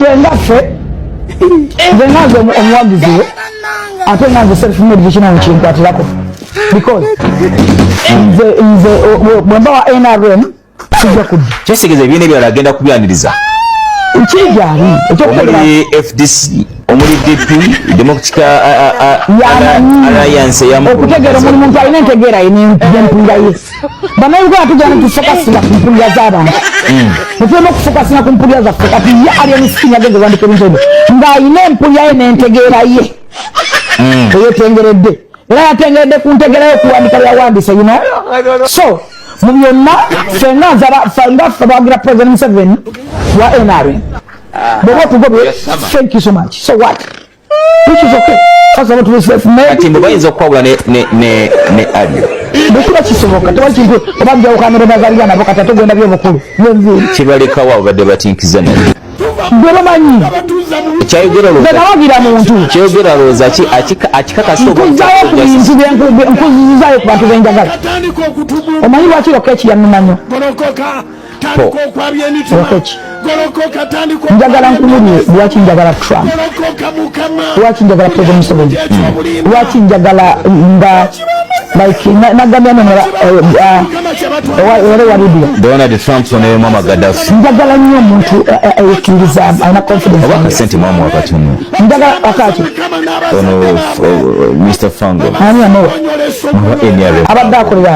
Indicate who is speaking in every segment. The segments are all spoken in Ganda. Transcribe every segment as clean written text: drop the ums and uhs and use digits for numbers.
Speaker 1: Ngaffe nze omuwagizi we ate nanze self-made vision kinkwatiraako because nze bwemba wa NRM sijja kudda
Speaker 2: kyesigeza ebyine byala agenda kubyaniriza
Speaker 1: nkijaali
Speaker 2: omuli FDC omuli DP Democratic Alliance
Speaker 1: okutegeera omulimu nti alina entegeera y'empulira ye bannayuganda tugenda tufokasira ku mpulira z'abantu netulema okufokasira ku mpulira zaffe kati ye ali emisikini agenda wandika ebintu ebyo ng'alina empulira ye n'entegeera ye eyetengeredde era yatengeredde ku ntegeera ye okuwandika byawandiise so mu byonna ffe bawagira President Museveni wa NRM bw'oba otugobye thank you so much so what which is okay first of all to be self-made
Speaker 2: ati mbu bayinza okukwawula ne alio
Speaker 1: bwekuba kisoboka tewali kintu oba njawukanire bazalira nabo kati ate gwenda byobukulu yenviiri
Speaker 2: kibalekawo abadde batinkiza naye
Speaker 1: gwe bamanyi nawagira muntu
Speaker 2: kyayogera lowooza akikakasa
Speaker 1: nkuzzayo ku bintu nkuzizaayo ku bantu benjagala omanyi lwaki rokeeki yanumanyo rokeeki njagala nkumulire lwaki njagala Trump lwaki njagala President Museveni lwaki njagala nga like nagambya nonola walidio
Speaker 2: Donald Trump onemu amagaddafi
Speaker 1: njagala nnyo omuntu eyekkiriza alina confidence
Speaker 2: oba kasente mwamu wakatunu
Speaker 1: njagala akaki
Speaker 2: ono Mr. Fango
Speaker 1: ani amowa abadde akolera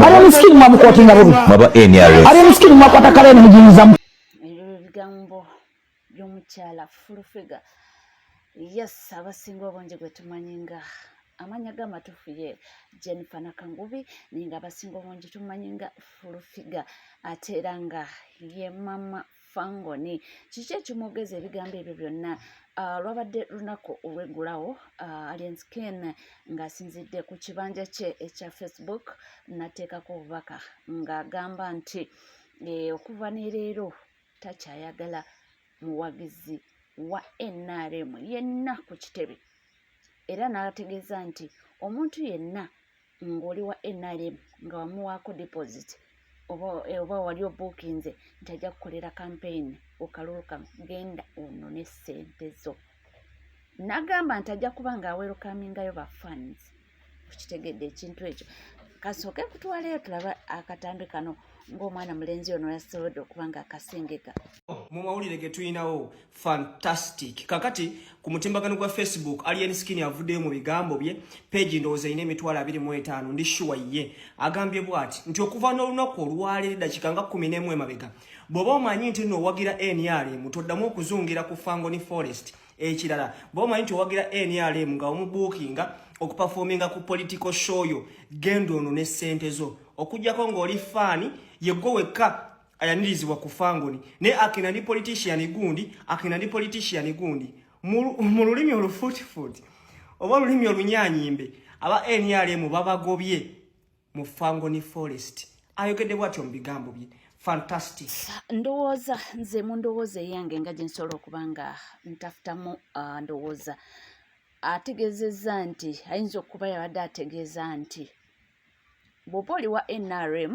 Speaker 1: ali omusikini mwamukootinga bubi ali omusikini mwakwata kaleene mujinyizamu
Speaker 3: ebyo bigambo by'omukyala Fulufiga yes abasinga obungi gwe tumanyi nga amanya g'amatuufu ye Jennifer Nakangubi naye nga abasinga obungi tumanyi nga Fulufiga ate era nga ye mama Fangoni kiki ekimwogeza ebigambo ebyo byonna lwabadde lunaku olweggulawo Alliance Ken ng'asinzidde ku kibanja kye ekya Facebook nateekako obubaka ng'agamba nti okuva ne leero takyayagala muwagizi wa NRM yenna ku kitebe era n'ategeeza nti omuntu yenna ng'oli wa NRM nga wamuwaako deposit oba wali obuukinze nti ajja kukolera campaign okalulu kamu genda onone ssente zo n'agamba nti ajja kuba ng'aweerukamingayo ba fans kukitegedde ekintu ekyo kasooke kutwaleyo tulaba akatambi kano ng'omwana mulenzi ono yasobodde okuba nga akasengeka
Speaker 4: mu mawulire ge tulinawo fantastic kakati ku mutimbagano gwa Facebook Alien Skin avuddeyo mu bigambo bye page ndowooza ine emitwalo 25 ndi sure ye agambye bwati nti okuva n'olunaku olwaleero dakika nga 11 emabega bw'oba omanyi nti nno owagira NRM toddamu okuzungira ku Fangoni Forest ekirala bw'oba omanyi nti owagira NRM nga omubuukinga okuperforminga ku political show yo gendo ono ne ssente zo okujjako ng'oli faani yegwe wekka ayanirizibwa ku Fangoni ne akina ndi politician gundi mu lulimi olufuutifuuti oba olulimi olunyanyimbe aba NRM babagobye mu Fangoni Forest ayogedde bw'atyo mu bigambo bye fantastic
Speaker 3: ndowooza nze mu ndowooza eyange nga gye nsobola okuba nga ntafutamu ndowooza ategeezezza nti ayinza okuba yabadde ategeeza nti bw'oba oli wa NRM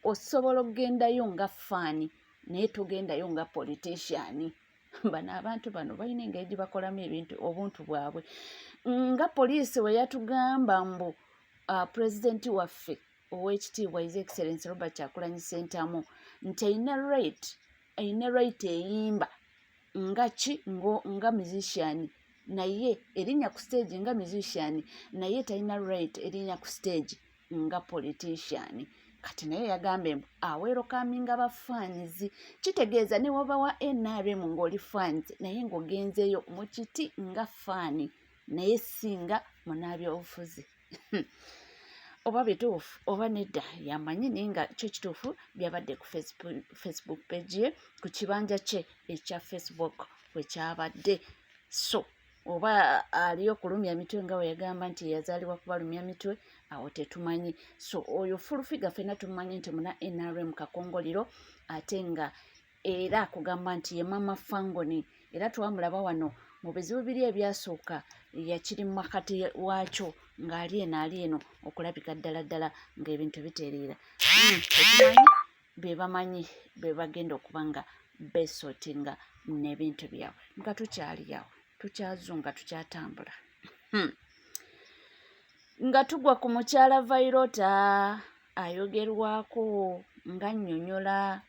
Speaker 3: osobola okugendayo nga faani naye togendayo nga politician bano abantu bano balina engeri gye bakolamu obuntu bwabwe nga poliisi we yatugamba mbu pulezidenti waffe ow'ekitiibwa His Excellency Robert Kyagulanyi Ssentamu nti ayina right eyimba nga musician naye erinnya ku stage nga musician naye talina right erinnya ku stage nga politician kati naye yagambe aweerukaminga bafaanizi kitegeeza ne woba wa NRM ng'oli faanizi naye ng'ogenzeeyo mu kiti nga faani naye singa munaabyobufuzi oba bituufu oba nedda yamanyi naye nga kyo kituufu byabadde ku Facebook page ye ku kibanja kye ekya Facebook we kyabadde so oba aliyo kulumya mitwe nga we yagamba nti yazaalibwa kubalumya mitwe awo tetumanyi so oyo Fulufiga ffenna tumanyi nti muna NRM kakongoliro ate nga era akugamba nti ye mama Fangoni era twamulaba wano mu bizibu biri ebyasooka yakiri mu makati waakyo ng'ali eno okulabika ddala ng'ebintu bitereera tetumanyi be bamanyi be bagenda okuba nga besotinga n'ebintu byabwe nga tukyali awo tukyazunga tukyatambula nga tugwa ku mukyala Vairota ayogerwako nga nnyonnyola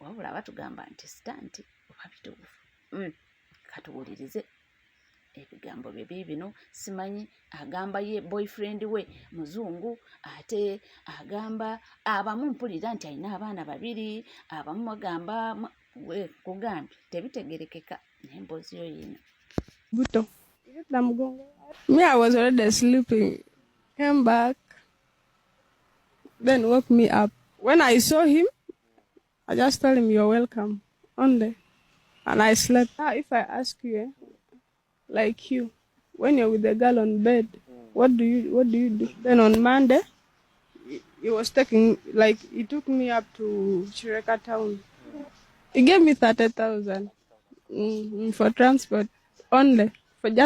Speaker 3: wabula batugamba nti sitanti oba bituufu katuwulirize ebigambo bye bino simanyi agamba ye boyfriend we muzungu ate agamba abamu mpulira nti alina abaana 2 abamu bagamba kugambye tebitegerekeka n'emboozi yo yino
Speaker 5: buto me I was already sleeping came back then woke me up when I saw him I just told him you're welcome only and I slept. Now if I ask you like you when you're with the girl on bed what do you do? Then on Monday he took me up to Chireka town. He gave me 30,000 for transport only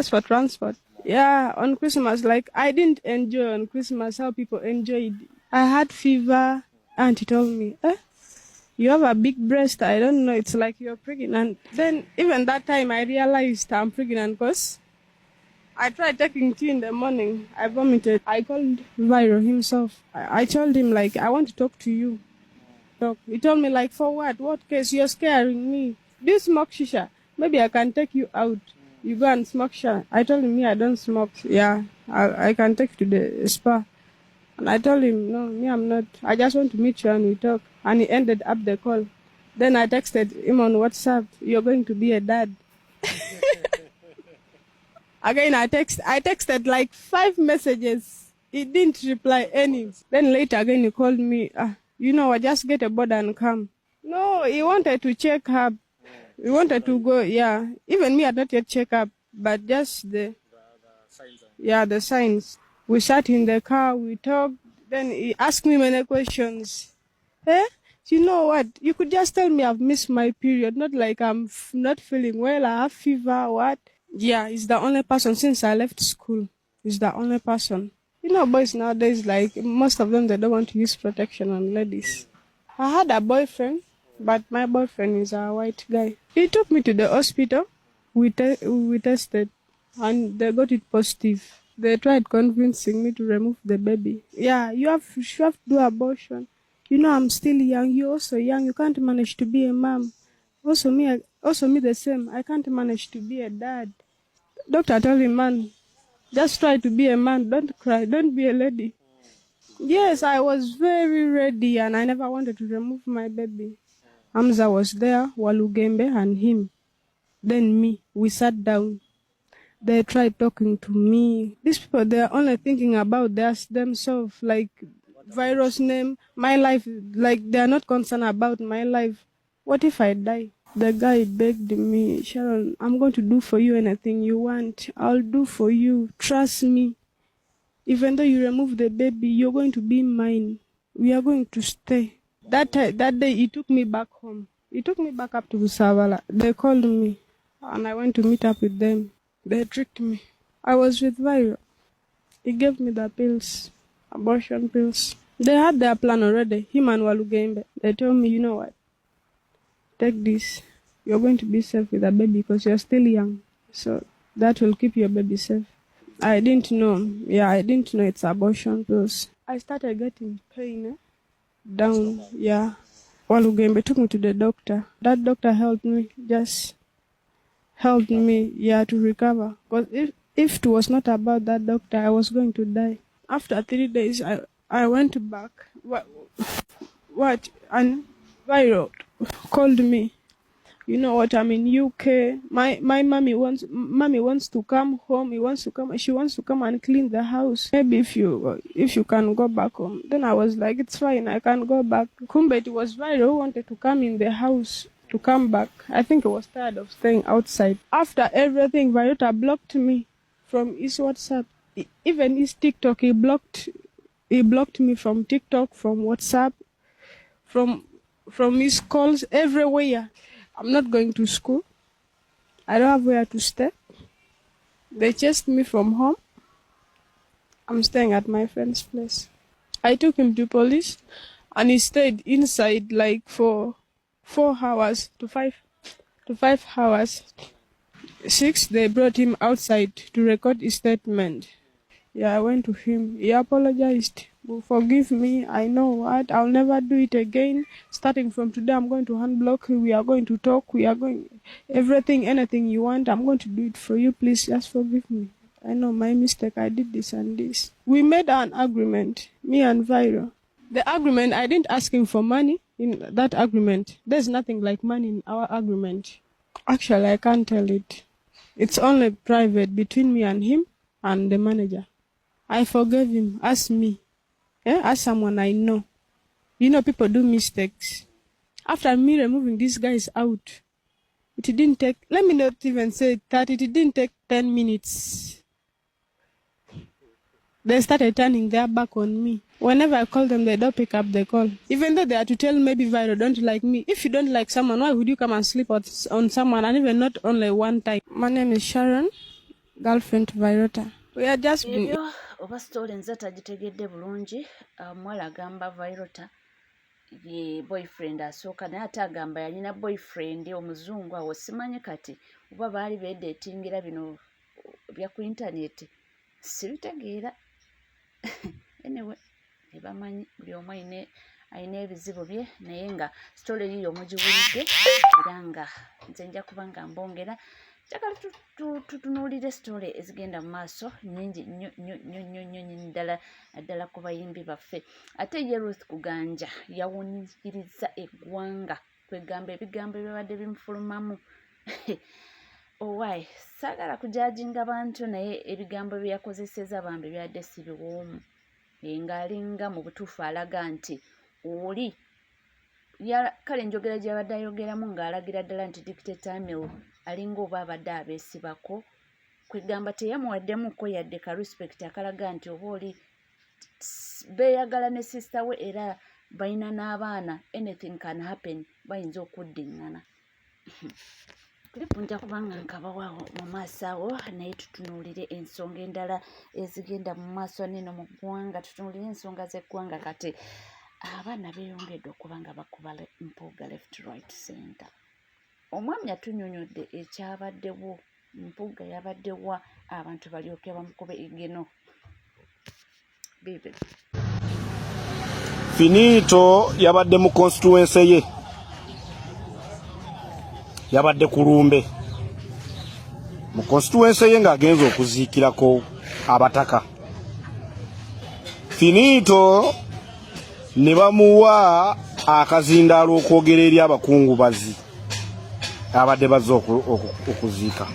Speaker 5: for transport. Yeah, on Christmas, like I didn't enjoy on Christmas how people enjoyed. I had fever and he told me you have a big breast, I don't know, it's like you're pregnant. Then even that time I realized I'm pregnant because I tried taking tea in the morning. I vomited. I called Viro himself. I told him like, I want to talk to you. He told me like, for what? What case? You're scaring me. Do you smoke shisha? Maybe I can take you out. You go and smoke shisha. I told him, I don't smoke. Yeah, I can take you to the spa. And I told him, no, me, I'm not. I just want to meet you and we talk. And he ended up the call. Then I texted him on WhatsApp, you're going to be a dad. Again, I texted like 5 messages. He didn't reply any. Then later again, he called me, I just get a board and come. No, he wanted to check up. He wanted to go, yeah. Even me, I not yet check up, but just the signs. We sat in the car, we talked. Then he asked me many questions. You know what? You could just tell me I've missed my period, not like I'm not feeling well, I have fever, what? Yeah, he's the only person since I left school. He's the only person. You know, boys nowadays, like, most of them, they don't want to use protection on ladies. I had a boyfriend, but my boyfriend is a white guy. He took me to the hospital. We tested, and they got it positive. They tried convincing me to remove the baby. Yeah, you have to do abortion. You know, I'm still young. You're also young. You can't manage to be a mom. Also me the same. I can't manage to be a dad. Doctor told him, man, just try to be a man. Don't cry. Don't be a lady. Yes, I was very ready and I never wanted to remove my baby. Hamza was there, Walugembe and him. Then me. We sat down. They tried talking to me. These people, they're only thinking about themselves, like Viro's name, my life, like they're not concerned about my life. What if I die? The guy begged me, Sharon, I'm going to do for you anything you want. I'll do for you. Trust me. Even though you remove the baby, you're going to be mine. We are going to stay. That day, he took me back home. He took me back up to Busavala. They called me, and I went to meet up with them. They tricked me. I was with Viro. He gave me the pills, abortion pills. They had their plan already, him and Walugembe. They told me, you know what? Take this. You're going to be safe with a baby because you're still young. So that will keep your baby safe. I didn't know. Yeah, I didn't know it's abortion pills. I started getting pain down. Yeah. Walugembe took me to the doctor. That doctor helped me. To recover. Because if it was not about that doctor, I was going to die. After 3 days, I went back. What? And Viro called me. You know what? I'm in UK. My mommy wants to come home. She wants to come and clean the house. Maybe if you can go back home. Then I was like, it's fine. I can go back. Kumbe, it was Viro who wanted to come in the house. To come back. I think he was tired of staying outside. After everything, Viota blocked me from his WhatsApp, even his TikTok. He blocked me from TikTok, from WhatsApp, from his calls, everywhere. I'm not going to school. I don't have where to stay. They chased me from home. I'm staying at my friend's place. I took him to police, and he stayed inside like for 4 hours to 5 hours. 6, they brought him outside to record his statement. Yeah, I went to him. He apologized. Forgive me. I know what. I'll never do it again. Starting from today, I'm going to unblock you. We are going to talk. We are going... Everything, anything you want, I'm going to do it for you. Please, just forgive me. I know my mistake. I did this and this. We made an agreement, me and Viro. The agreement, I didn't ask him for money in that agreement. There's nothing like money in our agreement. Actually, I can't tell it. It's only private between me and him and the manager. I forgave him as me. Yeah, as someone I know. You know, people do mistakes. After me removing these guys out, it didn't take, let me not even say that, it didn't take 10 minutes. They started turning their back on me. Whenever I call them, they don't pick up the call. Even though they are to tell maybe Viro don't like me. If you don't like someone, why would you come and sleep on someone, and even not only one time? My name is Sharon, girlfriend to Virota. We are just...
Speaker 3: Oba story nza tagitegedde bulungi. Mwala agamba Virota ye boyfriend asooka naye ate agamba yalina boyfriend omuzungu awo simanyi kati oba baali beedetingira bino bya ku internet sibitegeera. Anyway, ebamanyi buli omu ayina ebizibu bye naye nga story yiyo omugiwulidde era nga nze nja kuba nga mbongera. Njagala tutunuulire story ezigenda mu maaso nnyingi nnyo ddala ku bayimbi baffe. Ate ye Ruth Kuganja yawunyiriza eggwanga kwegamba ebigambo byabadde bimufulumamu. Owaayi saagala kujajinga bantu naye ebigambo bye yakozeseza bambi byadde si biwoomu. Ng'alinga mu butuufu alaga nti oli kale njogera gy'abadde ayogeramu ng'alagira ddala nti Dictator Amil alinga oba abadde abeesibako kwegamba teyamuwaddemuko yadde ka respect akalaga nti oba oli beeyagala ne sister we era balina n'abaana, anything can happen, bayinza okuddiŋŋana. Kulipu nja kubanga nkabawaawo mu maaso awo naye tutunuulire ensonga endala ezigenda mu maaso neno mu ggwanga. Tutunuulire ensonga z'eggwanga kati abaana beeyongedde okuba nga bakuba mpuuga left right center. Omwami atunyonyodde ekyabaddewo, mpuuga yabaddewa abantu balyoke bamukube egeno. Bibi
Speaker 6: Finito yabadde mu constituency ye, yabadde kulumbe mu constituency ye ng'agenza okuziikirako abataka. Finito ne bamuwa akazindaalo okwogera eri abakungubazi abadde bazze okuziika.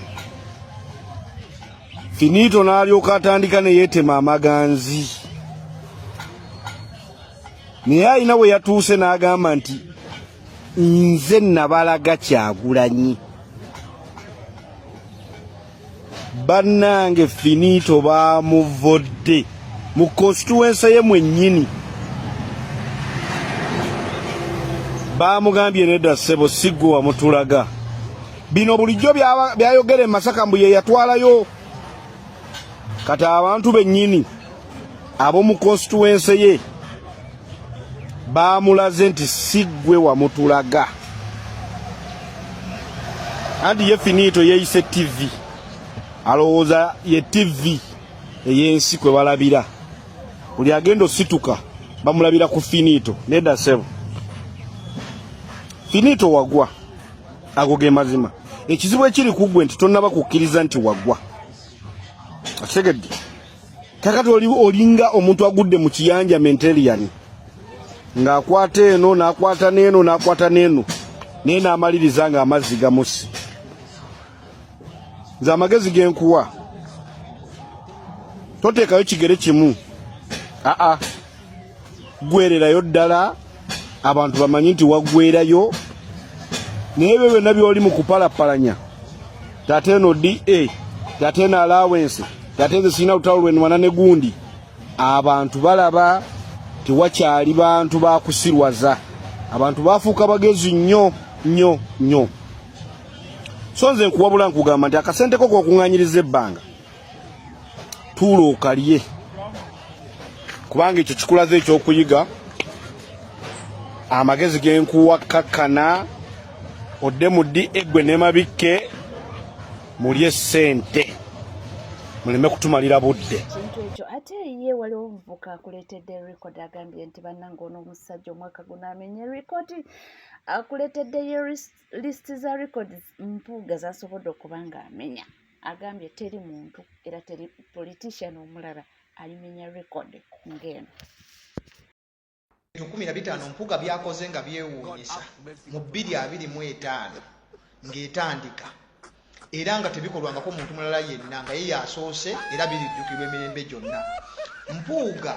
Speaker 6: Finito n'alyoka atandika ne yeetema amaganzi. Naye alina we yatuuse n'agamba nti nze nabalaga Kyagulanyi. Bannange Finito baamuvodde mu constituency ye mwennyini. Baamugambye nedda ssebo si ggwe wamutulaga. Bino bulijjo byayogera e Masaka mbu ye yatwalayo. Kati abantu bennyini ab'omu constituency ye baamulaze nti si ggwe wamutulaga. Anti ye Finito yeeyise TV. Alowooza ye TV ey'ensi kwe balabira. Buli agenda osituka bamulabira ku Finito. Nedda ssebo. Finito wagwa. Ago ge mazima. Ekizibu ekiri ku ggwe nti tonnaba kukkiriza nti wagwa. Ategedde. Kakati olinga omuntu agudde mu kiyanja mentaliyani. Ng'akwata eno n'akwata n'eno n'akwata n'eno. Naye n'amaliriza nga amazzi gamusi. Nze amagezi genkuwa. Toteekayo kigere kimu. Gwererayo ddala abantu bamanyi nti waggwerayo. Naye ebyo byonna by'oli mu kupalapalanya. Tate eno DA, tate eno allowance, tate nze sirina lutalo lwenwana ne gundi. Abantu balaba tewakyali bantu bakusirwaza. Abantu bafuuka bagezi nnyo. So nze nkuwabula nkugamba nti akasente ko k'okuŋŋaanyiriza ebbanga tuula okalye. Kubanga ekyo kikulaze ekyokuyiga. Amagezi genkuwa kakkana odde mu DA gwe ne Mabike mulye ssente muleme kutumalira budde
Speaker 3: kintu ekyo ate ye waliwo omuvuka akuleetedde record agambye nti bannange ono omusajja omwaka guno amenye record akuleeteddeyo list za record Mpuuga zasobodde okuba nga amenya agambye teri muntu era teri politician omulala alimenya record ng'eno
Speaker 7: 15 Mpuuga byakoze nga byewuunyisa mu 2025 ng'etandika era nga tebikolwangako muntu mulala yenna nga ye yasoose era birijjukirwa emirembe gyonna. Mpuuga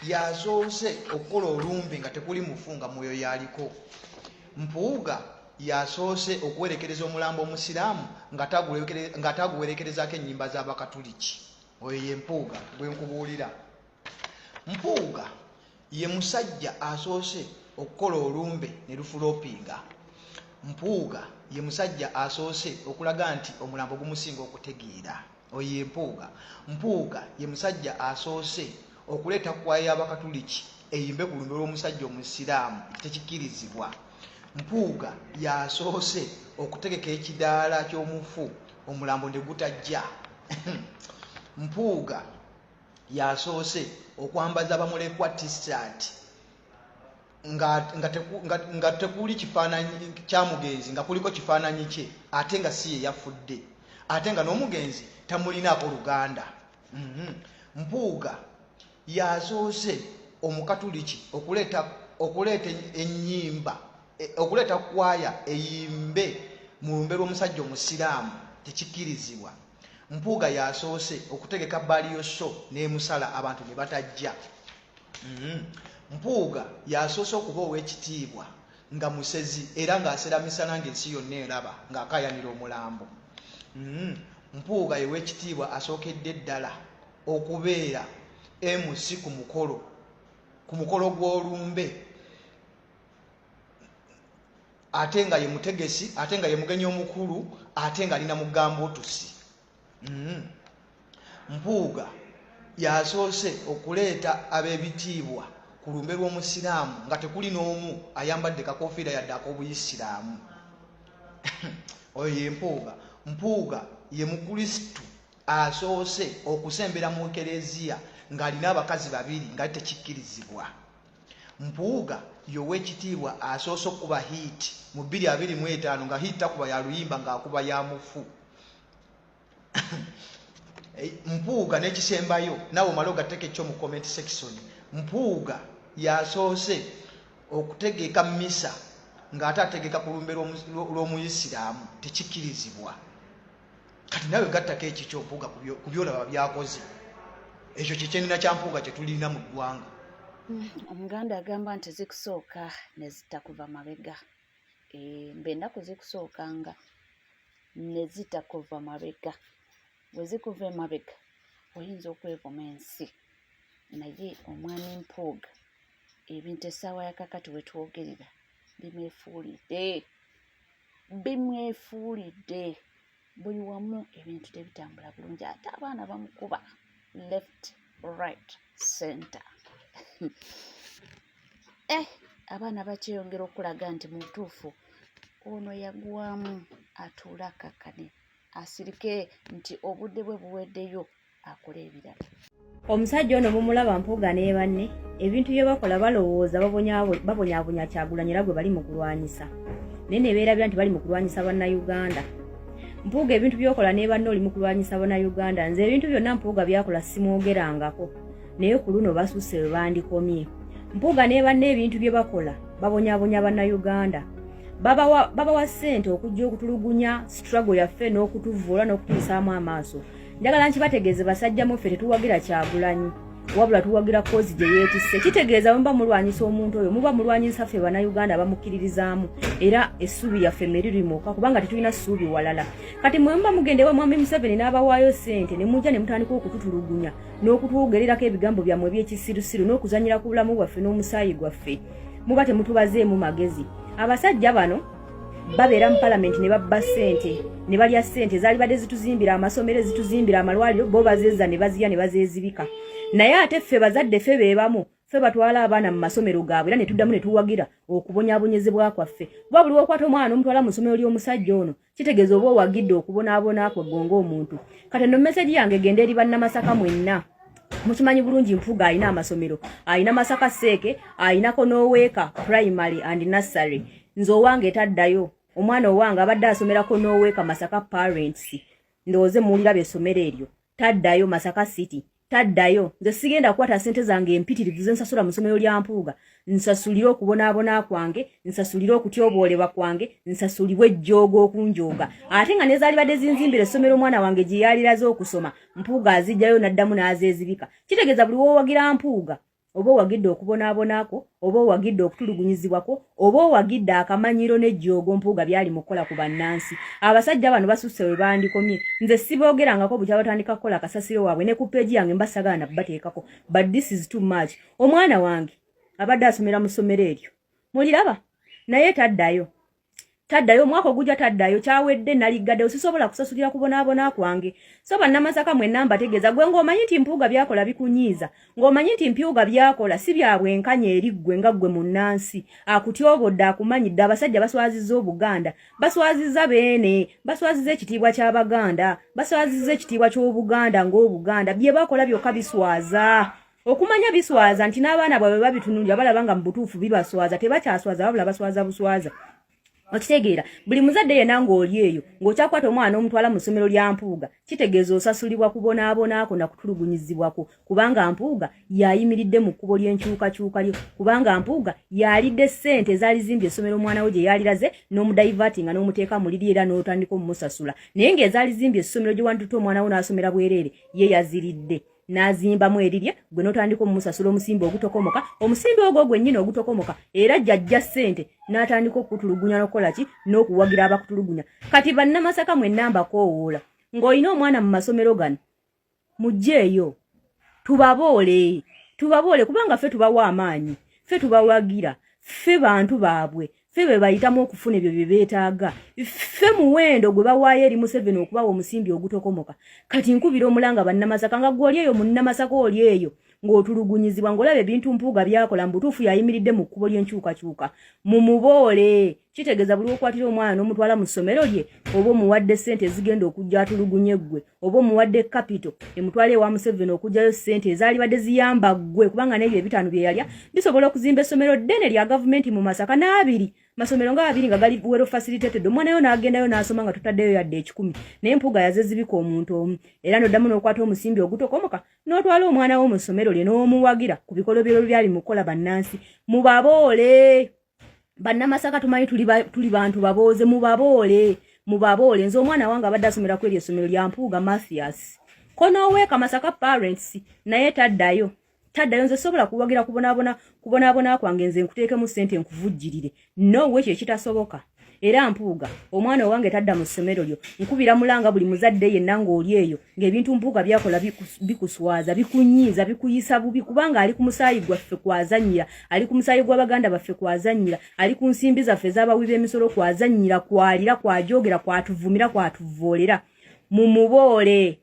Speaker 7: yasoose okukola olumbe nga tekuli mufunga mwoyo yaliko. Mpuuga yasoose okuwerekereza omulambo omusiraamu nga taguwerekerezaako ennyimba z'Abakatuliki. Oyo ye Mpuuga gwe nkubuulira. Mpuuga ye musajja asoose okukola olumbe ne lufulopinga. Mpuuga ye musajja asoose okulaga nti omulambo gumusinga okutegeera. Oyo ye Mpuuga. Mpuuga ye musajja asoose okuleeta kwaya y'Abakatuliki eyimbe ku lumbe lw'omusajja omusiraamu tekikkirizibwa. Mpuuga yasoose okutegeka ekidaala ky'omufu omulambo ne gutajja. Mpuuga yasoose okwambaza bamulekwa t-shirt nga tekuli kifaananyi kya mugenzi nga kuliko kifaananyi kye ate nga si ye yafudde ate nga n'omugenzi tamulinaako luganda. Mpuuga yasoose omukatuliki okuleeta ennyimba okuleeta kwaya eyimbe mu lumbe lw'omusajja omusiraamu tekikkirizibwa. Mpuuga yasoose okutegeka baliyo show n'emusala abantu ne batajja. Mpuuga yasoose okuba ow'ekitiibwa nga musezi era ng'asera misana ng'ensi yonna eraba ng'akayanira omulambo. Mpuuga ye w'ekitiibwa asookedde ddala okubeera MC ku mukolo gw'olumbe ate nga ye mutegesi ate nga ye mugenyi omukulu ate nga alina mugambo otusi. Mpuuga yasoose okuleeta ab'ebitiibwa ku lumbe lw'omusiraamu nga tekuli n'omu ayambadde kakofiira yadde ak'obuyisiraamu. Oyo ye Mpuuga. Mpuuga ye mukrisitu asoose okusembera mu Ekereziya ng'alina abakazi babiri nga tekikkirizibwa. Mpuuga y'ow'ekitiibwa asoose okuba hiiti mu 2025 nga hiiti takuba ya luyimba ng'akuba ya mufu. Mpuuga n'ekisembayo nawe omala ogateeka ekyo mu comment section. Mpuuga yasoose okutegeka misa ng'ate ategeka ku lumbe lw'omuyisiraamu tekikkirizibwa. Kati nawe gattako ekikyo Mpuuga ku byolaba byakoze. Ekyo kyekyennina kya Mpuuga kye tulina mu ggwanga.
Speaker 3: Omuganda agamba nti zikusooka ne zitakuva mabega. Mbe ennaku zikusookanga ne zitakuva mabega. Bwe zikuva emabega oyinza okwevuma ensi. Naye omwami Mpuuga ebintu essaawa ya kakati we twogerera bimwefuulidde buli wamu ebintu tebitambula bulungi ate abaana bamukuba left right center. Abaana bakyeyongera okulaga nti mu butuufu ono yagwamu atuula akakkane asirike nti obudde bwe buweddeyo akole ebirala.
Speaker 8: Omusajja ono mumulaba Mpuuga ne banne ebintu bye bakola balowooza babonyaabonya Kyagulanyi era gwe bali mu kulwanyisa naye ne beerabira nti bali mu kulwanyisa Bannayuganda. Mpuuga ebintu by'okola ne banne oli mu kulwanyisa Bannayuganda. Nze ebintu byonna Mpuuga byakola simwogerangako naye ku luno basusse we bandikomye. Mpuuga ne banne ebintu bye bakola babonyaabonya Bannayuganda. Babawa ssente okujja okutulugunya struggle yaffe n'okutuvvuula n'okutuyisaamu amaaso. Njagala nkibategeeze basajja muffe tetuwagira Kyagulanyi wabula tuwagira kozi gye yeetisse. Kitegeeza muba mulwanyisa omuntu oyo muba mulwanyisa ffe Bannayuganda bamukkiririzaamu era essuubi lyaffe meririmuka kubanga tetulina ssuubi walala. Kati mwe muba mugende wa Mwami Museveni n'abawaayo ssente ne mujja ne mutandika okututulugunya n'okutwogererako ebigambo byammwe eby'ekisirusiru n'okuzanyira ku bulamu bwaffe n'omusaayi gwaffe muba temutubazeemu magezi. Abasajja bano babeera mu palamenti ne babba ssente ne balya ssente zaali badde zituzimbira amasomero zituzimbira amalwaliro bo bazeeza ne bazirya ne bazeezibika. Naye ate ffe bazadde ffe beebamu ffe batwala abaana mu masomero gaabwe era ne tuddamu ne tuwagira okubonyaabonyezebwa kwaffe. Kuba buli okwata omwana omutwala mu ssomero ly'omusajja ono kitegeeza oba owagidde okubonaabona kwe gonga omuntu. Kati nno meseji yange genda eri bannamasaka mwenna. Mukimanyi bulungi Mpuuga alina amasomero. Alina Masaka Seeke, alinako Noweeka Primary and Nursery. Nze owange taddayo. Omwana owange abadde asomerako Noweeka Masaka Parents. Ndowooze muwulira by'essomero eryo. Taddayo Masaka City. Taddayo. Nze sigenda kukwata ssente zange empitirivu ze nsasula mu ssomero lya Mpuuga. Nsasulire okubonaabona kwange, nsasulire okutyoboolebwa kwange, nsasulibwe ejjooga okunjooga. Ate nga nezaalibadde zinzimbira essomero omwana wange gye yaliraze okusoma, Mpuuga azijjayo n'addamu n'azeezibika. Kitegeeza buli w'owagira Mpuuga, oba owagidde okubonaabonako, oba owagidde okutulugunyizibwako, oba owagidde akamanyiro n'ejjoogo Mpuuga byali mukola ku bannansi. Abasajja bano basusse we bandikomye. Nze siboogerangako bukya batandika kukola kasasiro waabwe ne ku peegi yange mbasagana bateekako. But this is too much. Omwana wange abadde asomera mu ssomero eryo. Muliraba? Naye taddayo. Taddayo mwaka ogujja taddayo kyawedde naligadde osisobola kusasulira kubonaabona kwange. So bannamasaka mwenna mbategeeza gwe ng'omanyi nti Mpuuga byakola bikunyiiza. Ng'omanyi nti Mpuuga byakola si bya bwenkanya eri ggwe nga ggwe munnansi. Akutyobodde akumanyidde abasajja baswazizza Obuganda. Baswazizza beene. Baswazizza ekitiibwa ky'Abaganda. Baswazizza ekitiibwa ky'Obuganda ng'Obuganda. Bye bakola byokka biswaza. Okumanya biswaza nti n'abaana bwabwe babitunulira balaba nga mu butuufu bibaswaza tebakyaswaza wabula baswaza buswaza. Okitegeera buli muzadde yenna ng'oli eyo ng'okyakwata omwana omutwala mu ssomero lya Mpuuga kitegeeza osasulibwa kubonaabonaako na kutulugunyizibwako kubanga Mpuuga yayimiridde mu kkubo ly'enkyukakyuka lyo kubanga Mpuuga yalidde ssente ezaalizimbye essomero omwana we gye yaliraze n'omudayivatinga n'omuteeka mu liri era n'otandika omumusasula naye ng'ezaalizimbye essomero gye wanditutte omwana we n'asomera bwereere ye yaziridde. Nazimbamu erirye gwe notandika omusasula omusimbi ogutokomoka omusimbi ogwo gwennyini ogutokomoka era jjajja ssente n'atandika okutulugunya n'okukola ki n'okuwagira abakutulugunya. Kati bannamasaka mwenna mbakoowoola ng'olina omwana mu masomero gano mujjeeyo tubaboole kubanga ffe tubawa amaanyi ffe tubawagira ffe bantu baabwe ffe be bayitamu okufuna ebyo bye beetaaga ffe muwendo gwe bawaayo eri Museveni okubawa omusimbi ogutokomoka. Kati nkubira omulanga bannamasaka nga gw'oli eyo munnamasaka oli eyo ng'otulugunyizibwa ng'olaba ebintu Mpuuga byakola mu butuufu yayimiridde mu kkubo ly'enkyukakyuka. Mumuboole kitegeeza buli okwatira omwana n'omutwala mu ssomero lye oba omuwadde ssente ezigenda okujja atulugunye ggwe oba omuwadde kapito emutwala ewa Museveni okujjayo ssente ezaalibadde ziyamba ggwe kubanga n'ebyo ebitaano bye yalya bisobola okuzimba essomero ddene lya gavumenti mu Masaka n'abiri masomero nga abiri nga gali well facilitated omwana yo n'agendayo n'asoma nga tutaddeyo yadde 10 naye Mpuuga yazezibika omuntu omu era n'oddamu n'okwata omusimbi ogutokomoka n'otwala omwana wo mu ssomero lye n'omuwagira ku bikolo bye byali mukola bannansi. Mubaboole bannamasaka tumanyi tuli bantu babooze mubaboole nze omwana wange abadde asomera ku eryo essomero lya Mpuuga Mathias Konoweeka Masaka Parents naye taddayo nze sobola kuwagira kubonaabona kwange nze nkuteekemu ssente nkuvujjirire no ekyo ekitasoboka. Era Mpuuga omwana owange tadda mu ssomero lyo nkubira mulanga buli muzadde yenna ng'oli eyo ng'ebintu Mpuuga byakola bikuswaza bikunyiiza bikuyisa bubi kubanga ali ku musaayi gwaffe kwazannyira ali ku musaayi gw'Abaganda baffe kwazannyira ali ku nsimbi zaffe z'abawi b'emisolo kwazannyira kwalira kwajogera kwatuvumira kwatuvoolera. Mumuboole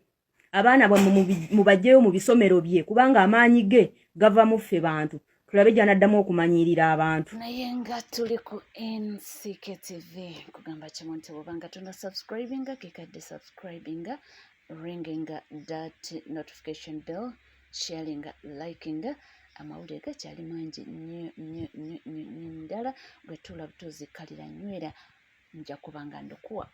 Speaker 8: abaana bwe mubajjeyo mu bisomero bye kubanga amaanyi ge gava mu ffe bantu tulabe gy'anaddamu okumanyiirira abantu.
Speaker 3: Naye nga tuli ku NCKTV kugamba kimu nti bw'obanga tuna subscribinga kikadde subscribinga ringinga that notification bell sharinga likinga amawulire gakyali mangi nnyo ddala bwe tula butuzikalira nywera nja kubanga ndukuwa